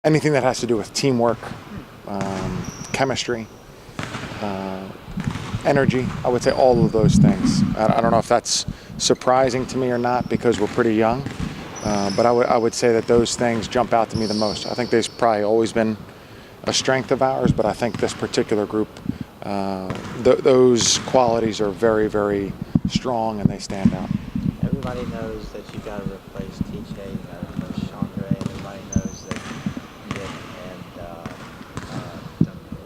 anything that has to do with teamwork, chemistry, energy. I would say all of those things. I don't know if that's surprising to me or not because we're pretty young, but I would say that those things jump out to me the most. I think there's probably always been a strength of ours, but I think this particular group, those qualities are very, very strong and they stand out. Everybody knows that you got to replace TJ, you got to replace Chandra, everybody knows that Nick and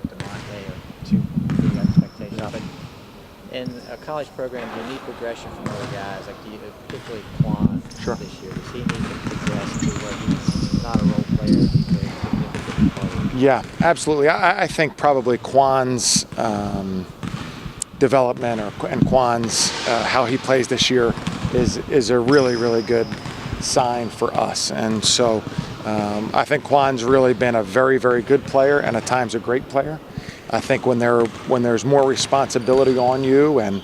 DeMonte are two big expectations. Yeah. But in a college program, you need progression from other guys, like particularly Kwan this year. Does he need to progress to where he's not a role player, he's a significant player? Yeah, absolutely. I think probably Kwan's development and Kwan's how he plays this year is a really, really good sign for us. And so I think Kwan's really been a very, very good player and at times a great player. I think when there's more responsibility on you and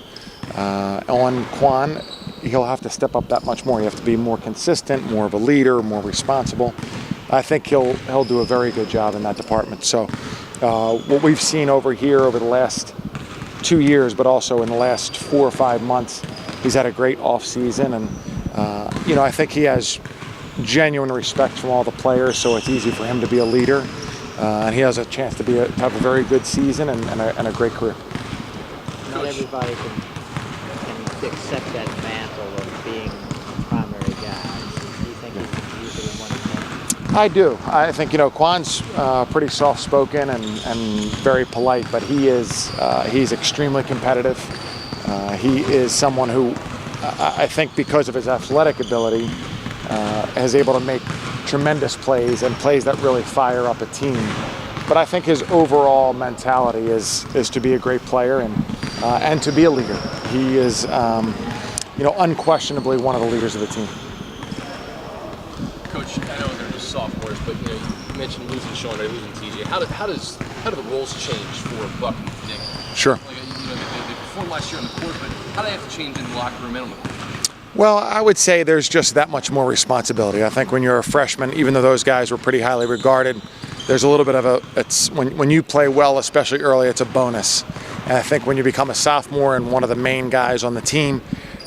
on Kwan, he'll have to step up that much more. You have to be more consistent, more of a leader, more responsible. I think he'll do a very good job in that department. So what we've seen over here over the last 2 years, but also in the last 4 or 5 months, he's had a great off season, and I think he has genuine respect from all the players, so it's easy for him to be a leader, and he has a chance to have a very good season and a great career. Not everybody can accept that mantle of being a primary guy. Do you think he's usually one of them? I do. I think Kwan's pretty soft-spoken and very polite, but he's extremely competitive. He is someone who I think because of his athletic ability is able to make tremendous plays and plays that really fire up a team. But I think his overall mentality is to be a great player and to be a leader. He is unquestionably one of the leaders of the team. Coach, I know they're just sophomores, but you mentioned losing Sean, losing TJ. How do the roles change for Buck and Nick? Sure. They performed last year on the court, but how do they have to change in the locker room and on the court? Well, I would say there's just that much more responsibility. I think when you're a freshman, even though those guys were pretty highly regarded, there's a little bit of when you play well, especially early, it's a bonus. And I think when you become a sophomore and one of the main guys on the team,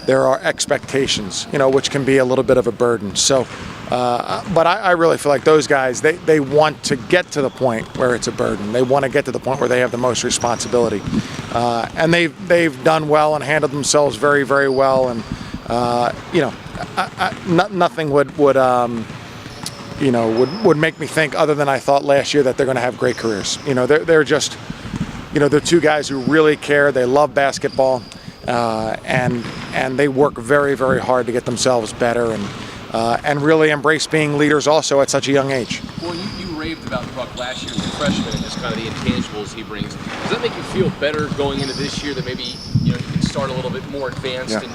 there are expectations, which can be a little bit of a burden. So, but I really feel like those guys, they want to get to the point where it's a burden. They want to get to the point where they have the most responsibility. And they've done well and handled themselves very, very well. And, nothing would make me think other than I thought last year that they're going to have great careers. They're just, they're two guys who really care. They love basketball. And they work very, very hard to get themselves better and really embrace being leaders also at such a young age. Well, you raved about Buck last year as a freshman and just kind of the intangibles he brings. Does that make you feel better going into this year that maybe you can start a little bit more advanced and you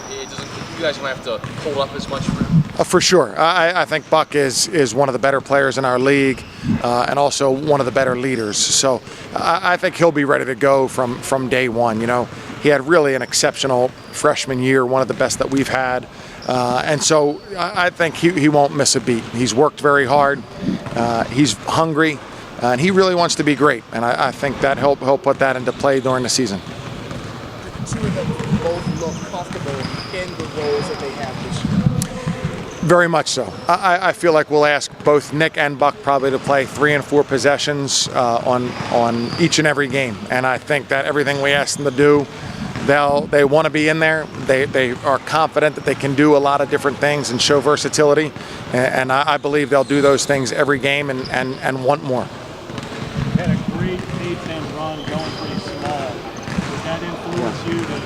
guys don't have to hold up as much for him? For sure. I think Buck is one of the better players in our league and also one of the better leaders. So I think he'll be ready to go from day one. He had really an exceptional freshman year, one of the best that we've had. And so I think he won't miss a beat. He's worked very hard. He's hungry. And he really wants to be great. And I think that he'll put that into play during the season. The two of them both look comfortable in the roles that they have this year. Very much so. I feel like we'll ask both Nick and Buck probably to play 3 and 4 possessions on each and every game. And I think that everything we ask them to do, they want to be in there. They are confident that they can do a lot of different things and show versatility. And I believe they'll do those things every game and want more. You had a great A-10 run going pretty small. Did that influence you to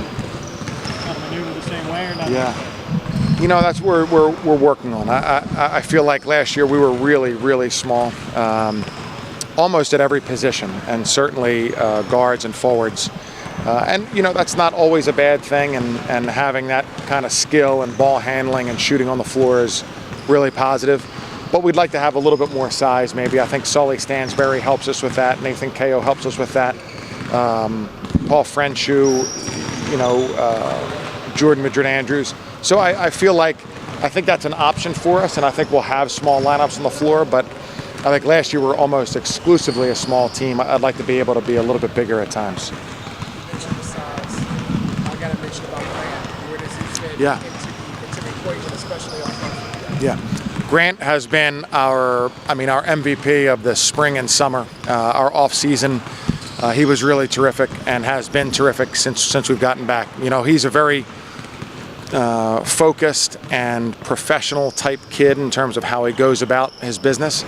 kind of maneuver the same way or not? Yeah. That's where we're working on. I feel like last year we were really, really small, almost at every position, and certainly guards and forwards. And that's not always a bad thing, and having that kind of skill and ball handling and shooting on the floor is really positive. But we'd like to have a little bit more size maybe. I think Sully Stansberry helps us with that. Nathan Kao helps us with that. Paul Frenchu, Jordan Madrid-Andrews. So I feel like I think that's an option for us, and I think we'll have small lineups on the floor. But I think last year we were almost exclusively a small team. I'd like to be able to be a little bit bigger at times. You mentioned the size. I got to mention about Grant. Where does he fit Yeah. into the equation, especially offensively? Yeah. Grant has been our MVP of the spring and summer, our off season. He was really terrific and has been terrific since we've gotten back. You know, he's a very focused and professional type kid in terms of how he goes about his business,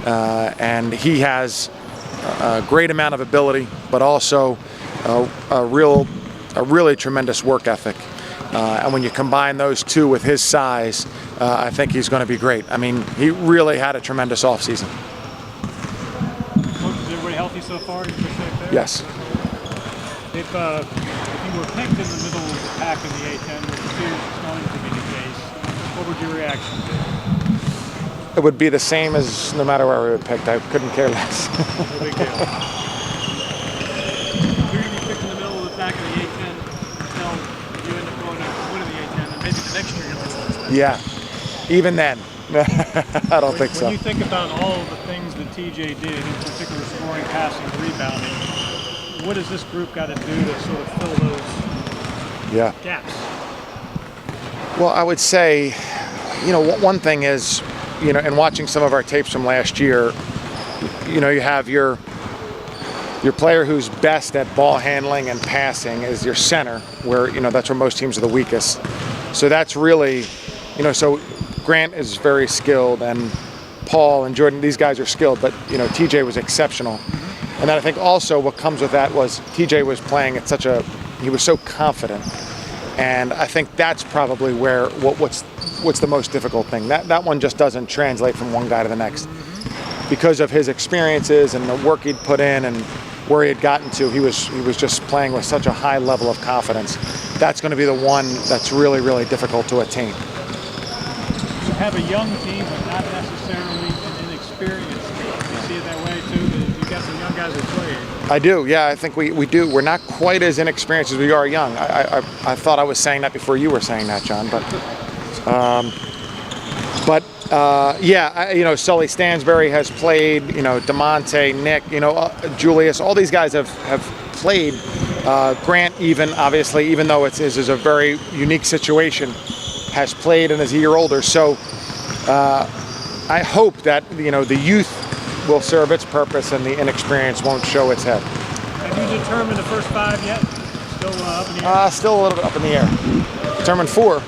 and he has a great amount of ability, but also a really tremendous work ethic. And when you combine those two with his size, I think he's going to be great. I mean, he really had a tremendous offseason. Coach, is everybody healthy so far? You appreciate that? Yes. If you were picked in the middle of the pack in the A-10, which appears going to be the case, what would your reaction be? It would be the same as no matter where we were picked. I couldn't care less. No big deal. If you're going to be picked in the middle of the pack in the A-10 until you end up going to win the A-10, and maybe the next year you're going to Yeah. Even then. I don't think so. When you think about all of the things that TJ did, in particular scoring, passing, rebounding, what has this group got to do to sort of fill those gaps? Well, I would say, you know, one thing is, you know, in watching some of our tapes from last year, you know, you have your player who's best at ball handling and passing is your center, where, you know, that's where most teams are the weakest. So that's really, you know, so Grant is very skilled, and Paul and Jordan, these guys are skilled, but, you know, TJ was exceptional. And then I think also what comes with that was TJ was playing at he was so confident. And I think that's probably where what's the most difficult thing. That one just doesn't translate from one guy to the next. Because of his experiences and the work he'd put in and where he had gotten to, he was just playing with such a high level of confidence. That's going to be the one that's really, really difficult to attain. You have a young team, but not necessarily an inexperienced team. You see it that way too? You've got some young guys that play. I do, yeah, I think we do. We're not quite as inexperienced as we are young. I thought I was saying that before you were saying that, John, yeah, you know, Sully Stansbury has played, you know, DeMonte, Nick, you know, Julius, all these guys have played. Grant even, obviously, even though this is a very unique situation, has played and is a year older. So I hope that, you know, the youth will serve its purpose and the inexperience won't show its head. Have you determined the first five yet? Still up in the air? Still a little bit up in the air. Determined 4.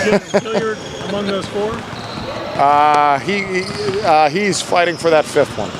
Is Hilliard among those 4? He's fighting for that 5th one.